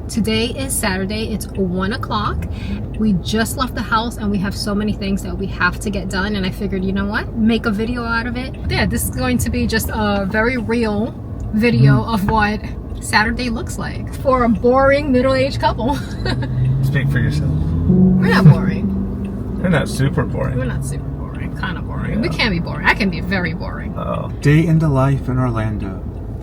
Today is Saturday. It's 1 o'clock. We just left the house and we have so many things that we have to get done, and I figured, you know what, make a video out of it. Yeah, this is going to be just a very real video of what Saturday looks like for a boring middle-aged couple. Speak for yourself. We're not boring. We're not super boring. We're not super boring. Kind of boring. Yeah. We can be boring. I can be very boring. Oh. Day in the life in Orlando.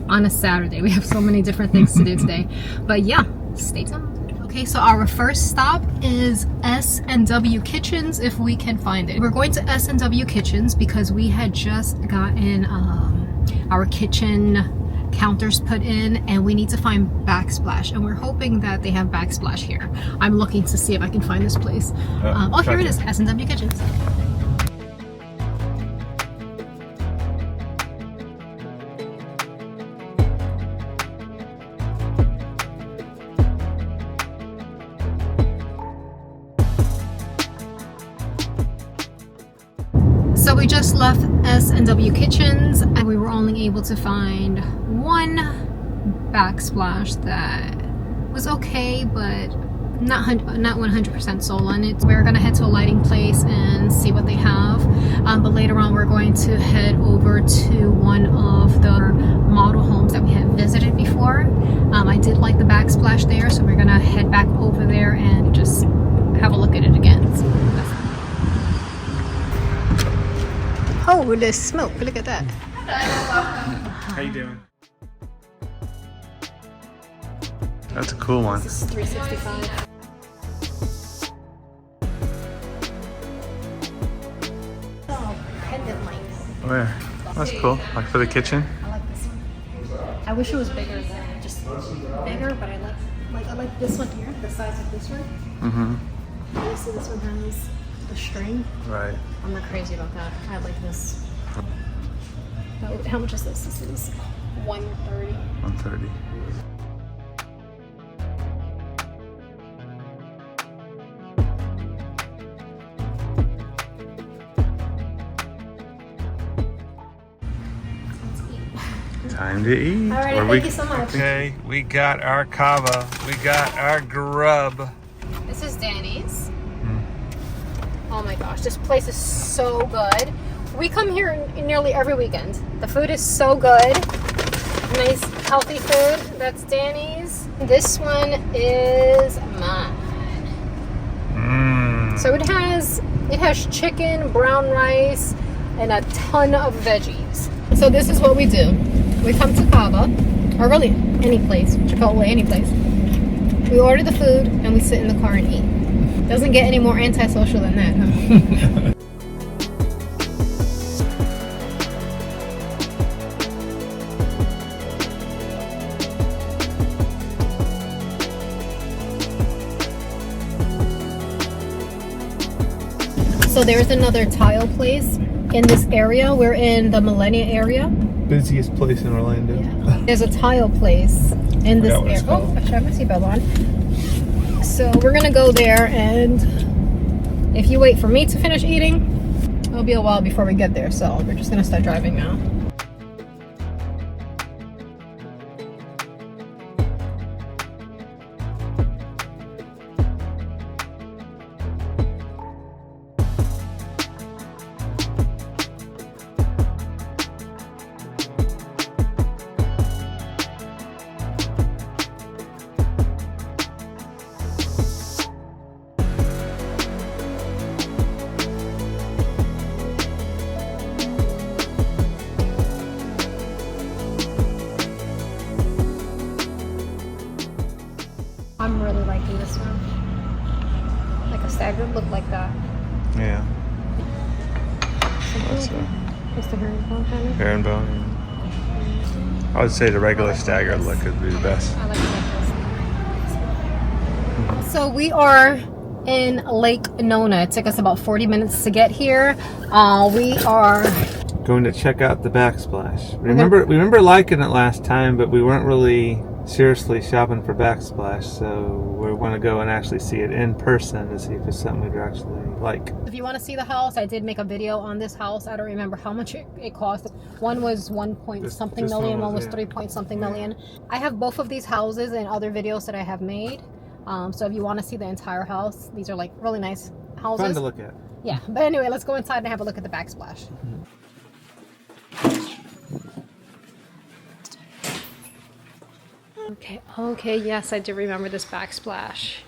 On a Saturday. We have so many different things to do today. But yeah, stay tuned. Okay, so our first stop is S&W Kitchens, if we can find it. We're going to S&W Kitchens because we had just gotten our kitchen counters put in, and we need to find Backsplash, and we're hoping that they have Backsplash here. I'm looking to see if I can find this place. Oh, here it is, S&W Kitchens. So we just left S&W Kitchens and we were only able to find one Backsplash that was okay, but not 100% sold on it. We're gonna head to a lighting place and see what they have, but later on we're going to head over to one of the model homes that we had visited before. I did like the Backsplash there, so we're gonna head back over there and just have a look at it again. So oh, there's smoke. Look at that. How you doing? That's a cool one. This is 365. Oh, pendant light. Where? That's cool. Like for the kitchen? I like this one. I wish it was bigger than just bigger, but I like this one here, the size of this one. Mm-hmm. You see this one has the string. Right. I'm not crazy about that. I like this. How much is this? This is $130. 130. Time to eat. All right, thank you so much. Okay, we got our Cava. We got our grub. This is Danny's. Oh my gosh, this place is so good. We come here nearly every weekend. The food is so good. Nice, healthy food. That's Danny's. This one is mine. So it has chicken, brown rice, and a ton of veggies. So this is what we do. We come to Cava, or really any place, Chipotle, any place. We order the food and we sit in the car and eat. Doesn't get any more antisocial than that, huh? So there's another tile place in this area. We're in the Millennia area. Busiest place in Orlando. Yeah. There's a tile place in this area. Oh, I should have my seatbelt on. So we're gonna go there, and if you wait for me to finish eating, it'll be a while before we get there. So we're just gonna start driving now. I'm really liking this one. Like a staggered look like that. Yeah. Just the herringbone kind of. Herringbone. I would say the regular staggered look would be the best. I like this. So we are in Lake Nona. It took us about 40 minutes to get here. We are Going to check out the Backsplash. We remember liking it last time, but we weren't really seriously shopping for Backsplash, so we want to go and actually see it in person to see if it's something we'd actually like. If you want to see the house, I did make a video on this house. I don't remember how much it cost. One was 1 point something million, one was 3 point something million. I have both of these houses in other videos that I have made. So if you want to see the entire house, these are like really nice houses. Fun to look at. Yeah, but anyway, let's go inside and have a look at the Backsplash. Okay, yes, I do remember this Backsplash.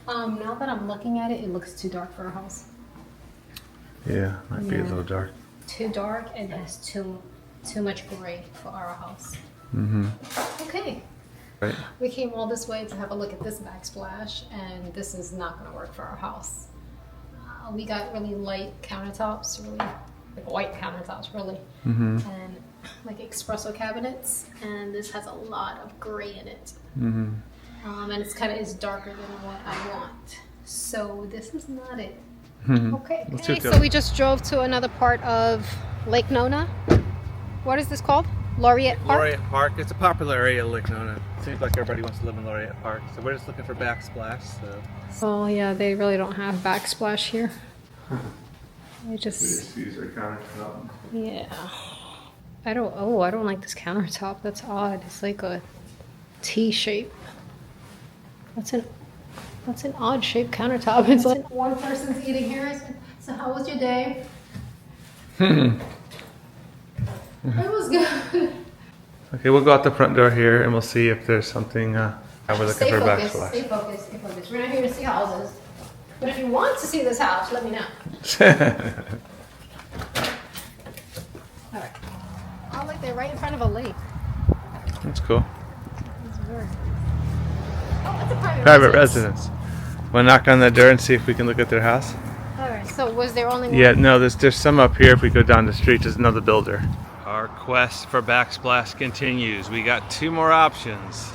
Now that I'm looking at it, it looks too dark for a house. Yeah, might be a little dark. Too dark and has too much gray for our house. Okay. Right. We came all this way to have a look at this Backsplash, and this is not going to work for our house. We got really light countertops, really like white countertops, really, and like espresso cabinets, and this has a lot of gray in it. And it's darker than what I want. So this is not it. Okay. So we just drove to another part of Lake Nona. What is this called? Laureate Park? Laureate Park. It's a popular area of Lake Nona. Seems like everybody wants to live in Laureate Park. So we're just looking for Backsplash. Oh yeah, they really don't have Backsplash here. They just use our countertop. Yeah. I don't like this countertop. That's odd. It's like a T shape. That's an odd shaped countertop. It's like one person's eating here. So how was your day? It was good. Okay, we'll go out the front door here and we'll see if there's something we're looking for Backsplash. Stay focused. We're not here to see houses. But if you want to see this house, let me know. Alright. Oh, look, they're right in front of a lake. That's cool. That's very... Oh, it's a Private residence. Want to knock on that door and see if we can look at their house? Alright, so was there only one? Yeah, no, there's some up here. If we go down the street, there's another builder. Our quest for Backsplash continues. We got 2 more options.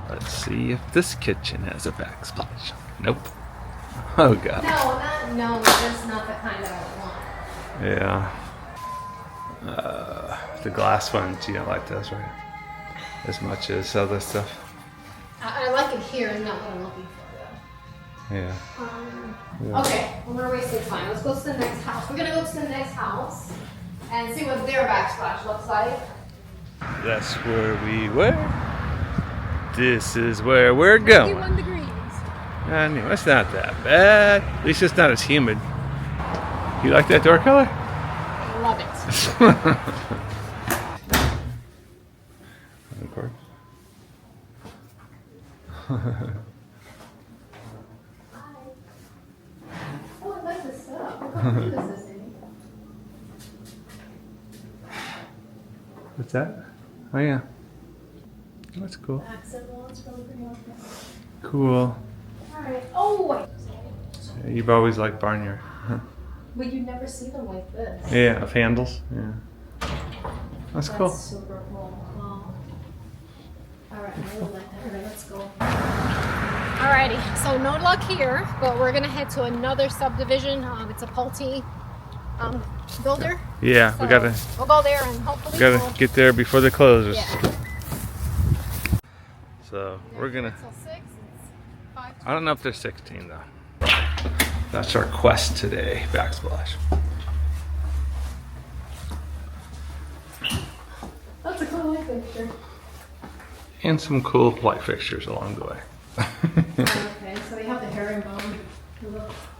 Let's see if this kitchen has a backsplash. Nope. Oh god. No, that's not the kind that I want. Yeah. The glass ones, you don't like those, right? As much as other stuff. I like it here and not what I'm looking for, though. Yeah. Okay, well, we're wasting time. Let's go to the next house. We're gonna go to the next house and see what their Backsplash looks like. That's where we were. This is where we're going. 51 degrees. I knew it's not that bad. At least it's not as humid. You like that door color? Love it. Of course. Oh, I like this stuff. What kind of food is this, Amy? What's that? Oh yeah. That's cool. Accent walls, really pretty. Cool. Alright. Oh, wait. Yeah, you've always liked barnyard. But you never see them like this. Yeah, of handles. Yeah. That's cool. That's super cool. Wow. Alright, I really like that. Alright, let's go. Alrighty, so no luck here, but we're gonna head to another subdivision. It's a Pulte builder. Yeah, So we gotta we'll go there and hopefully we'll get there before they close. Yeah. So we're gonna. Till 6, it's 5. I don't know if they're 16 though. That's our quest today, Backsplash. That's a cool light fixture. And some cool light fixtures along the way. Okay, so we have the herringbone,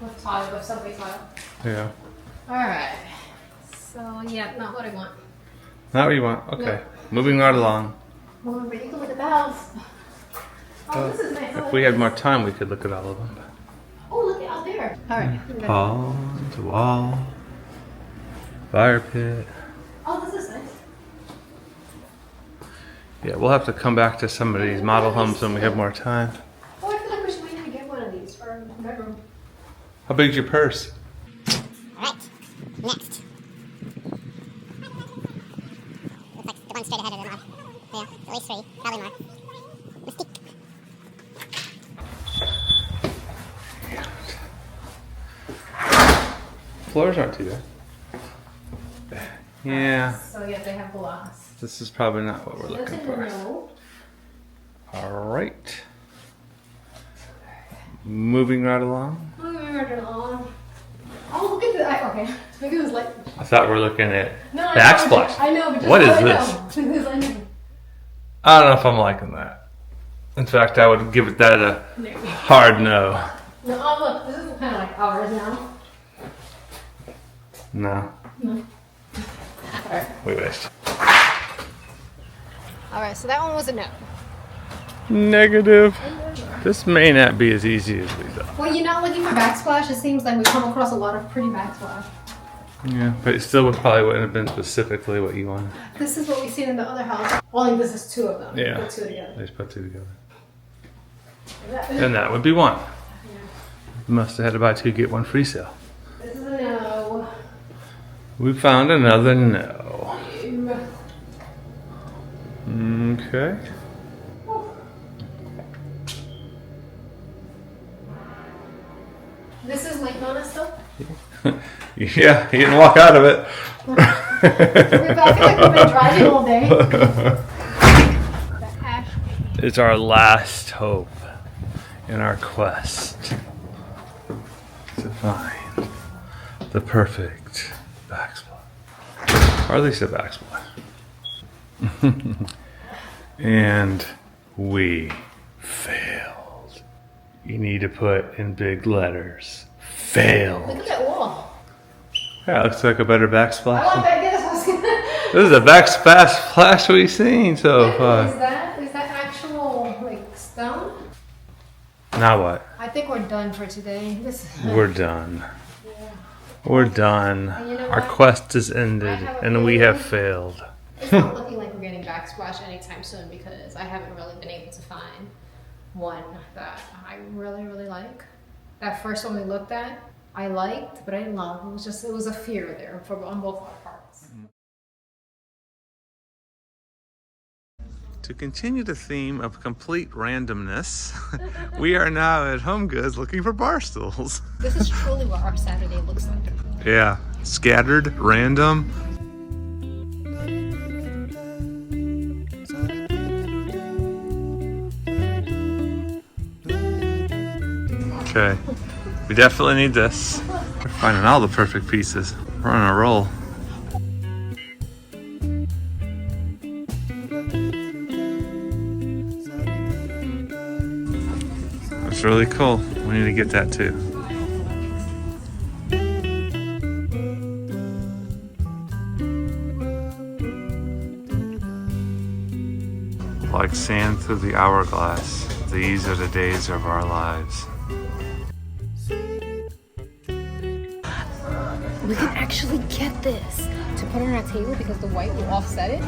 with tile, with subway tile. Yeah. Alright. So yeah, not what I want. Not what you want. Okay. Moving right along. Well, but you can look at the house. Oh, this is nice. If we had more time, we could look at all of them. Oh, look out there. Alright. Pond, wall, fire pit. Oh, this is nice. Yeah, we'll have to come back to some of these model homes when we have more time. Oh, I feel like we should maybe get one of these for our bedroom. How big's your purse? Alright, next. Looks like the one straight ahead of them are. Yeah, at least 3, probably more. Mystique. Floors aren't too bad. Yeah. So yeah, they have glass. This is probably not what we're That's looking a for. no. All right. Moving right along. Moving right along. Oh, look at that. Okay. Maybe it was like. I thought we were looking at No, I Backsplash. know, but just What is I this? know. Because I know. I don't know if I'm liking that. In fact, I would give it that a hard no. No, oh look, this is kind of like ours now. No. No. Alright. We wish. Alright, so that one was a no. Negative. This may not be as easy as we thought. Well, you're not looking for backsplash. It seems like we come across a lot of pretty backsplash. Yeah, but it still probably wouldn't have been specifically what you wanted. This is what we've seen in the other house. Only this is two of them. Yeah. Put two together. They just put two together. That- And that would be one. Yeah. You must have had to buy two, get one free sale. This is a no. We found another no. Okay. This is like Nona still. Yeah, he didn't walk out of it. I feel like we've been driving all day. The ash. It's our last hope in our quest to find the perfect backsplash. Or at least a backsplash. And we failed. You need to put in big letters. Failed. Look at that wall. Yeah, it looks like a better I backsplash. want that. Yes, This is the backsplash splash we've seen so far. Is that actual like stone? Now what? I think we're done for today. This. We're done. Yeah. We're done. And you know Our what? quest is ended, I have a and we have feeling- failed. It's not looking like we're getting backsplash anytime soon because I haven't really been able to find one that I really, really like. That first one we looked at, I liked, but I didn't love. It was a fear there on both our parts. To continue the theme of complete randomness, we are now at HomeGoods looking for bar stools. This is truly what our Saturday looks like. Yeah, scattered, random. Okay, we definitely need this. We're finding all the perfect pieces. We're on a roll. That's really cool. We need to get that too. Like sand through the hourglass, these are the days of our lives. We can actually get this to put on our table because the white will offset it.